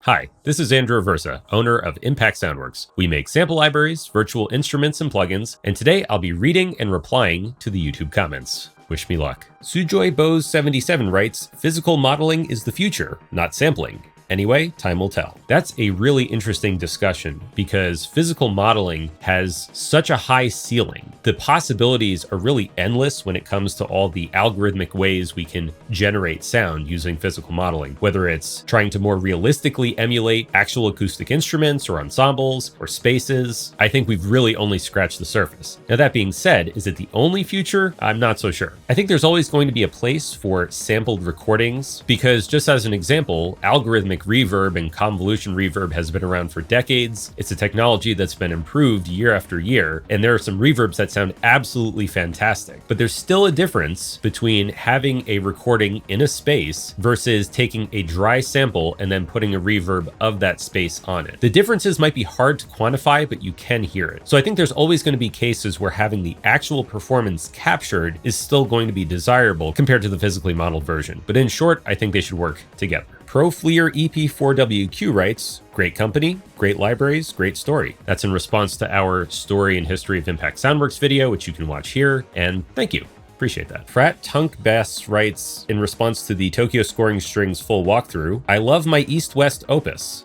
Hi, this is Andrew Aversa, owner of Impact Soundworks. We make sample libraries, virtual instruments, and plugins, and today I'll be reading and replying to the YouTube comments. Wish me luck. Sujoy Bose 77 writes, "Physical modeling is the future, not sampling. Anyway, time will tell." That's a really interesting discussion because physical modeling has such a high ceiling. The possibilities are really endless when it comes to all the algorithmic ways we can generate sound using physical modeling, whether it's trying to more realistically emulate actual acoustic instruments or ensembles or spaces. I think we've really only scratched the surface. Now, that being said, is it the only future? I'm not so sure. I think there's always going to be a place for sampled recordings because, just as an example, algorithmic reverb and convolution reverb has been around for decades. It's a technology that's been improved year after year, and there are some reverbs that sound absolutely fantastic. But there's still a difference between having a recording in a space versus taking a dry sample and then putting a reverb of that space on it. The differences might be hard to quantify, but you can hear it. So I think there's always going to be cases where having the actual performance captured is still going to be desirable compared to the physically modeled version. But in short, I think they should work together. ProFleer EP4WQ writes, "Great company, great libraries, great story." That's in response to our story and history of Impact Soundworks video, which you can watch here, and thank you. Appreciate that. Frat Tunk Bass writes, in response to the Tokyo Scoring Strings full walkthrough, "I love my East-West opus."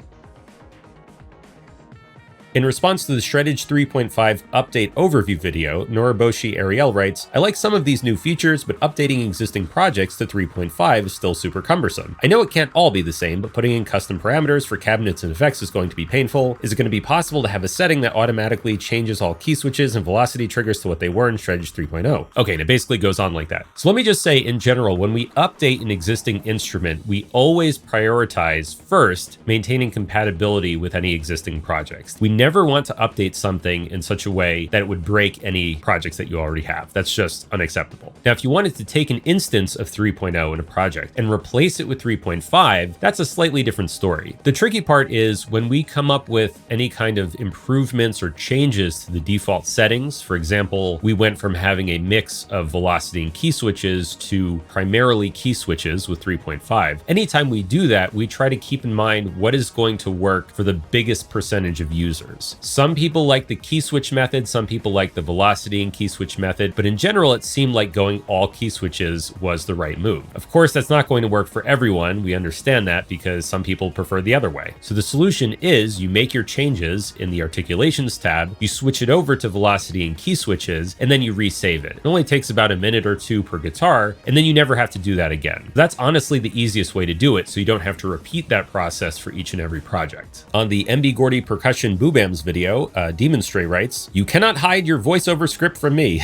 In response to the Shreddage 3.5 update overview video, Noriboshi Ariel writes, "I like some of these new features, but updating existing projects to 3.5 is still super cumbersome. I know it can't all be the same, but putting in custom parameters for cabinets and effects is going to be painful. Is it going to be possible to have a setting that automatically changes all key switches and velocity triggers to what they were in Shreddage 3.0? Okay, and it basically goes on like that. So let me just say, in general, when we update an existing instrument, we always prioritize first maintaining compatibility with any existing projects. We never want to update something in such a way that it would break any projects that you already have. That's just unacceptable. Now, if you wanted to take an instance of 3.0 in a project and replace it with 3.5, that's a slightly different story. The tricky part is when we come up with any kind of improvements or changes to the default settings. For example, we went from having a mix of velocity and key switches to primarily key switches with 3.5. Anytime we do that, we try to keep in mind what is going to work for the biggest percentage of users. Some people like the key switch method, some people like the velocity and key switch method, but in general, it seemed like going all key switches was the right move. Of course, that's not going to work for everyone. We understand that because some people prefer the other way. So the solution is you make your changes in the articulations tab, you switch it over to velocity and key switches, and then you resave it. It only takes about a minute or two per guitar, and then you never have to do that again. That's honestly the easiest way to do it, so you don't have to repeat that process for each and every project. On the MB Gordy Percussion Boobams video, Demon Stray writes, "You cannot hide your voiceover script from me."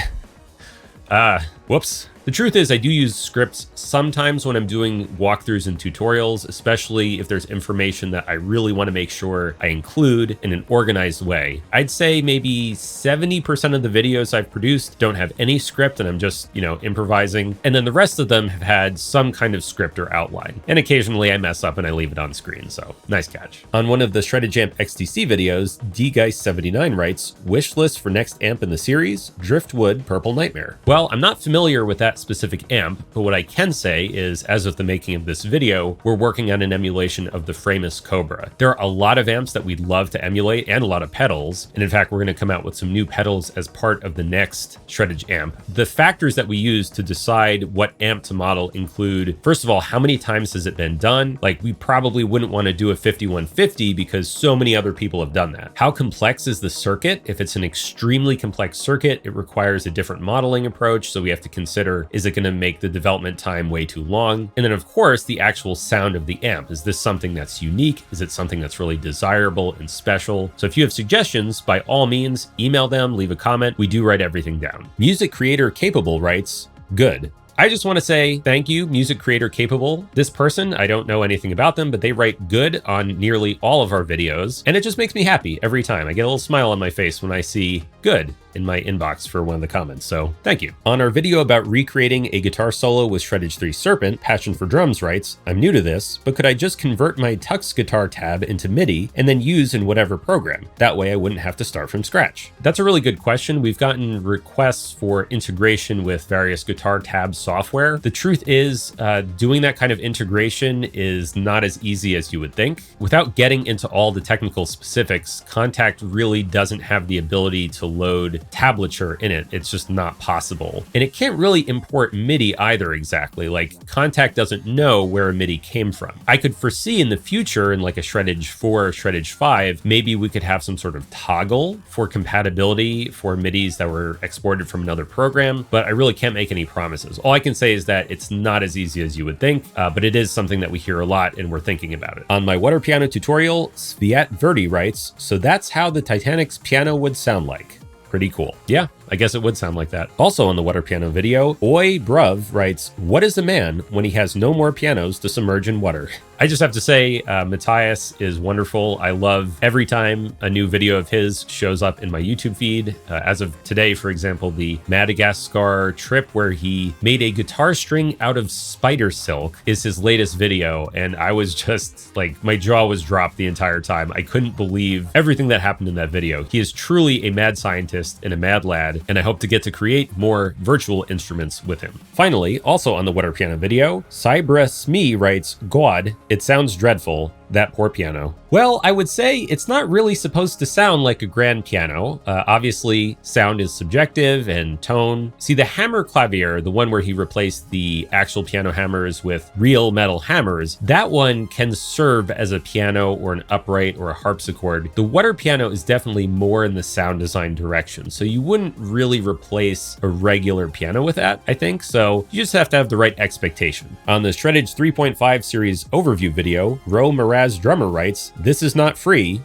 Whoops. The truth is I do use scripts sometimes when I'm doing walkthroughs and tutorials, especially if there's information that I really want to make sure I include in an organized way. I'd say maybe 70% of the videos I've produced don't have any script and I'm just, improvising. And then the rest of them have had some kind of script or outline. And occasionally I mess up and I leave it on screen, so nice catch. On one of the Shreddage Amp XTC videos, dgeist79 writes, "Wish list for next amp in the series, Driftwood Purple Nightmare." Well, I'm not familiar with that specific amp, but what I can say is, as of the making of this video, we're working on an emulation of the Framus Cobra. There are a lot of amps that we'd love to emulate and a lot of pedals, and in fact, we're going to come out with some new pedals as part of the next Shreddage Amp. The factors that we use to decide what amp to model include, first of all, how many times has it been done? Like, we probably wouldn't want to do a 5150 because so many other people have done that. How complex is the circuit? If it's an extremely complex circuit, it requires a different modeling approach, so we have to consider, is it going to make the development time way too long? And then of course, the actual sound of the amp. Is this something that's unique? Is it something that's really desirable and special? So if you have suggestions, by all means, email them, leave a comment. We do write everything down. Music Creator Capable writes, "Good. I just want to say thank you, Music Creator Capable. This person, I don't know anything about them, but they write good on nearly all of our videos, and it just makes me happy every time. I get a little smile on my face when I see good in my inbox for one of the comments, so thank you. On our video about recreating a guitar solo with Shreddage 3 Serpent, Passion for Drums writes, I'm new to this, but could I just convert my Tux guitar tab into MIDI and then use in whatever program? That way I wouldn't have to start from scratch. That's a really good question. We've gotten requests for integration with various guitar tab software. The truth is, doing that kind of integration is not as easy as you would think. Without getting into all the technical specifics, Kontakt really doesn't have the ability to load tablature in it. It's just not possible. And it can't really import MIDI either exactly. Like, Kontakt doesn't know where a MIDI came from. I could foresee in the future, in like a Shreddage 4 or Shreddage 5, maybe we could have some sort of toggle for compatibility for MIDIs that were exported from another program, but I really can't make any promises. All I can say is that it's not as easy as you would think, but it is something that we hear a lot and we're thinking about it. On my water piano tutorial, Sviat Verdi writes, so that's how the Titanic's piano would sound like. Pretty cool. Yeah, I guess it would sound like that. Also on the water piano video, Oi Bruv writes, what is a man when he has no more pianos to submerge in water? I just have to say, Matthias is wonderful. I love every time a new video of his shows up in my YouTube feed. As of today, for example, the Madagascar trip where he made a guitar string out of spider silk is his latest video. And I was just like, my jaw was dropped the entire time. I couldn't believe everything that happened in that video. He is truly a mad scientist and a mad lad, and I hope to get to create more virtual instruments with him. Finally, also on the water piano video, Cybra Smee writes, God, it sounds dreadful. That poor piano. Well, I would say it's not really supposed to sound like a grand piano. Obviously, sound is subjective and tone. See, the hammer clavier, the one where he replaced the actual piano hammers with real metal hammers, that one can serve as a piano or an upright or a harpsichord. The water piano is definitely more in the sound design direction, so you wouldn't really replace a regular piano with that, I think. So you just have to have the right expectation. On the Shreddage 3.5 series overview video, Ro Mraz Drummer writes, this is not free,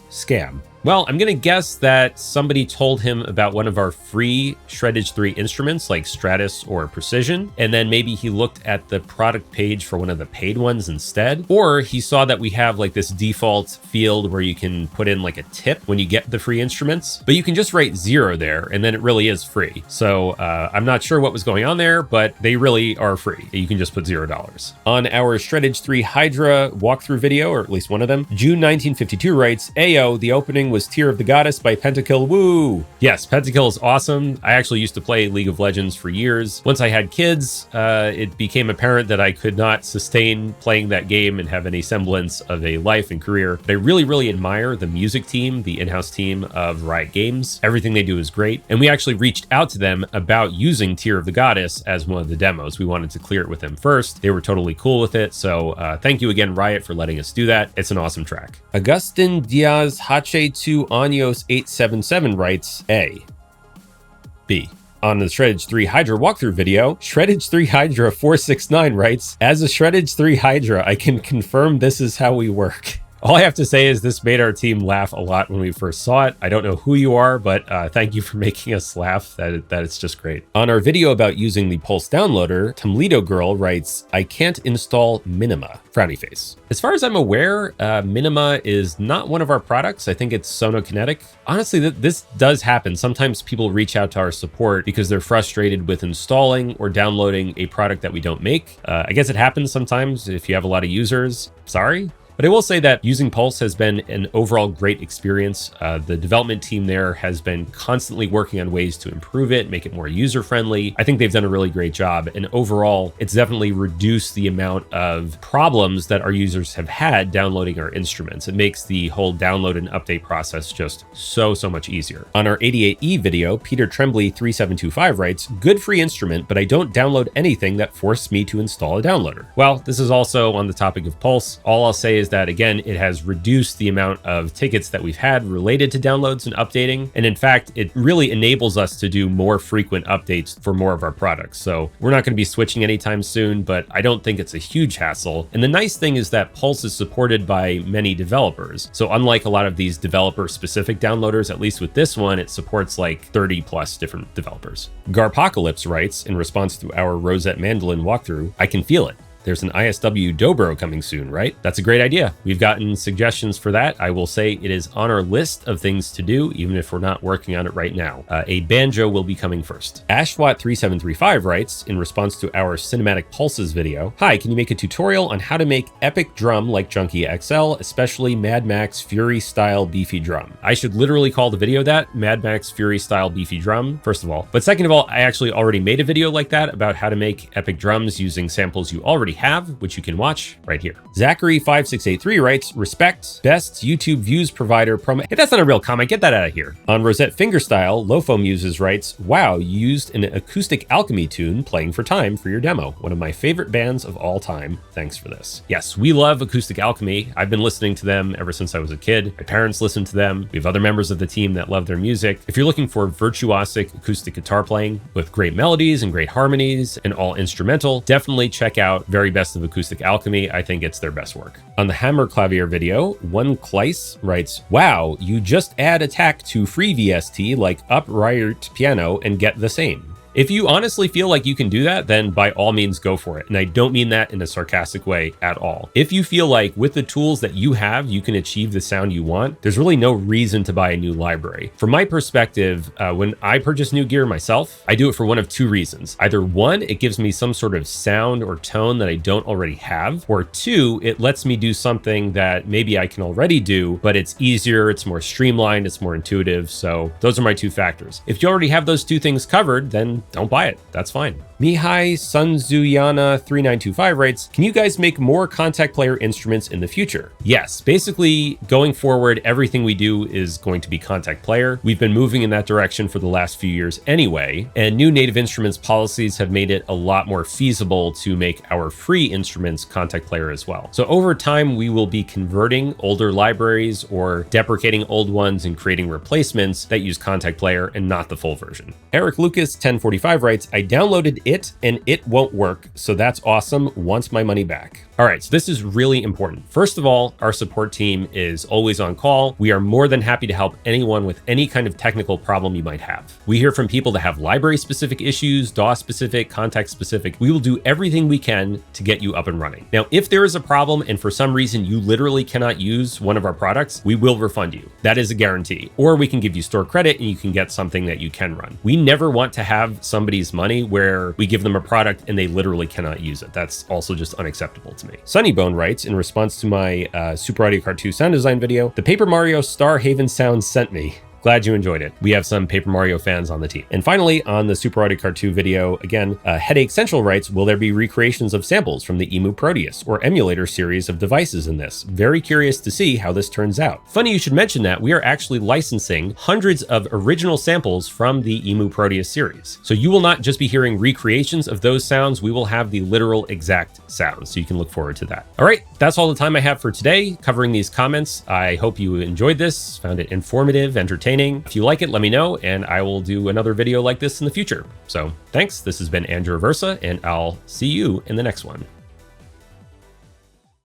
scam. Well, I'm going to guess that somebody told him about one of our free Shreddage 3 instruments like Stratus or Precision, and then maybe he looked at the product page for one of the paid ones instead, or he saw that we have like this default field where you can put in like a tip when you get the free instruments, but you can just write 0 there and then it really is free. So I'm not sure what was going on there, but they really are free. You can just put $0. On our Shreddage 3 Hydra walkthrough video, or at least one of them, June 1952 writes, Ayo, the opening was Tear of the Goddess by Pentakill. Woo! Yes, Pentakill is awesome. I actually used to play League of Legends for years. Once I had kids, it became apparent that I could not sustain playing that game and have any semblance of a life and career. But I really, really admire the music team, the in-house team of Riot Games. Everything they do is great. And we actually reached out to them about using Tear of the Goddess as one of the demos. We wanted to clear it with them first. They were totally cool with it. So thank you again, Riot, for letting us do that. It's an awesome track. Agustin Diaz Hache 2 Años 877 writes, A. B. On the Shreddage 3 Hydra walkthrough video, Shreddage 3 Hydra 469 writes, as a Shreddage 3 Hydra, I can confirm this is how we work. All I have to say is this made our team laugh a lot when we first saw it. I don't know who you are, but thank you for making us laugh. That it's just great. On our video about using the Pulse downloader, Tomledo Girl writes, I can't install Minima. Frowny face. As far as I'm aware, Minima is not one of our products. I think it's Sonokinetic. Honestly, this does happen. Sometimes people reach out to our support because they're frustrated with installing or downloading a product that we don't make. I guess it happens sometimes if you have a lot of users. Sorry. But I will say that using Pulse has been an overall great experience. The development team there has been constantly working on ways to improve it, make it more user-friendly. I think they've done a really great job. And overall, it's definitely reduced the amount of problems that our users have had downloading our instruments. It makes the whole download and update process just so much easier. On our 88E video, Peter Tremblay 3725 writes, good free instrument, but I don't download anything that forced me to install a downloader. Well, this is also on the topic of Pulse. All I'll say is that, again, it has reduced the amount of tickets that we've had related to downloads and updating. And in fact, it really enables us to do more frequent updates for more of our products. So we're not going to be switching anytime soon, but I don't think it's a huge hassle. And the nice thing is that Pulse is supported by many developers. So unlike a lot of these developer-specific downloaders, at least with this one, it supports like 30 plus different developers. Garpocalypse writes, in response to our Rosette Mandolin walkthrough, I can feel it. There's an ISW Dobro coming soon, right? That's a great idea. We've gotten suggestions for that. I will say it is on our list of things to do, even if we're not working on it right now. A banjo will be coming first. Ashwat3735 writes, in response to our Cinematic Pulses video, "Hi, can you make a tutorial on how to make epic drum like Junkie XL, especially Mad Max Fury style beefy drum?" I should literally call the video that, Mad Max Fury style beefy drum, first of all. But second of all, I actually already made a video like that about how to make epic drums using samples you already have, which you can watch right here. Zachary5683 writes, "Respect, best YouTube views provider promo." Hey, that's not a real comment, get that out of here. On Rosette Fingerstyle, Lofo Muses writes, "Wow, you used an Acoustic Alchemy tune, Playing for Time, for your demo. One of my favorite bands of all time. Thanks for this." Yes, we love Acoustic Alchemy. I've been listening to them ever since I was a kid. My parents listened to them. We have other members of the team that love their music. If you're looking for virtuosic acoustic guitar playing with great melodies and great harmonies and all instrumental, definitely check out Very Best of Acoustic Alchemy. I think it's their best work. On the Hammer Clavier video, One Kleiss writes, "Wow, you just add attack to free VST like upright piano and get the same." If you honestly feel like you can do that, then by all means go for it. And I don't mean that in a sarcastic way at all. If you feel like with the tools that you have, you can achieve the sound you want, there's really no reason to buy a new library. From my perspective, when I purchase new gear myself, I do it for one of two reasons. Either one, it gives me some sort of sound or tone that I don't already have, or two, it lets me do something that maybe I can already do, but it's easier, it's more streamlined, it's more intuitive. So those are my two factors. If you already have those two things covered, then don't buy it. That's fine. Mihai Sunzuyana 3925 writes, "Can you guys make more Kontakt Player instruments in the future?" Yes, basically going forward, everything we do is going to be Kontakt Player. We've been moving in that direction for the last few years anyway, and new native instruments policies have made it a lot more feasible to make our free instruments Kontakt Player as well. So over time, we will be converting older libraries or deprecating old ones and creating replacements that use Kontakt Player and not the full version. Eric Lucas 1045 writes, "I downloaded it and it won't work, so that's awesome. Wants my money back." All right, so this is really important. First of all, our support team is always on call. We are more than happy to help anyone with any kind of technical problem you might have. We hear from people that have library-specific issues, DAW-specific, context-specific. We will do everything we can to get you up and running. Now, if there is a problem and for some reason you literally cannot use one of our products, we will refund you. That is a guarantee. Or we can give you store credit and you can get something that you can run. We never want to have somebody's money where we give them a product and they literally cannot use it. That's also just unacceptable to me. Sunnybone writes, in response to my Super Audio Card 2 sound design video, "The Paper Mario Star Haven sound sent me. Glad you enjoyed it." We have some Paper Mario fans on the team. And finally, on the Super Audio Card 2 video, again, Headache Central writes, "Will there be recreations of samples from the EMU Proteus or emulator series of devices in this? Very curious to see how this turns out." Funny you should mention that. We are actually licensing hundreds of original samples from the EMU Proteus series. So you will not just be hearing recreations of those sounds, we will have the literal exact sounds. So you can look forward to that. All right, that's all the time I have for today covering these comments. I hope you enjoyed this, found it informative, entertaining. If you like it, let me know, and I will do another video like this in the future. So thanks, this has been Andrew Aversa, and I'll see you in the next one.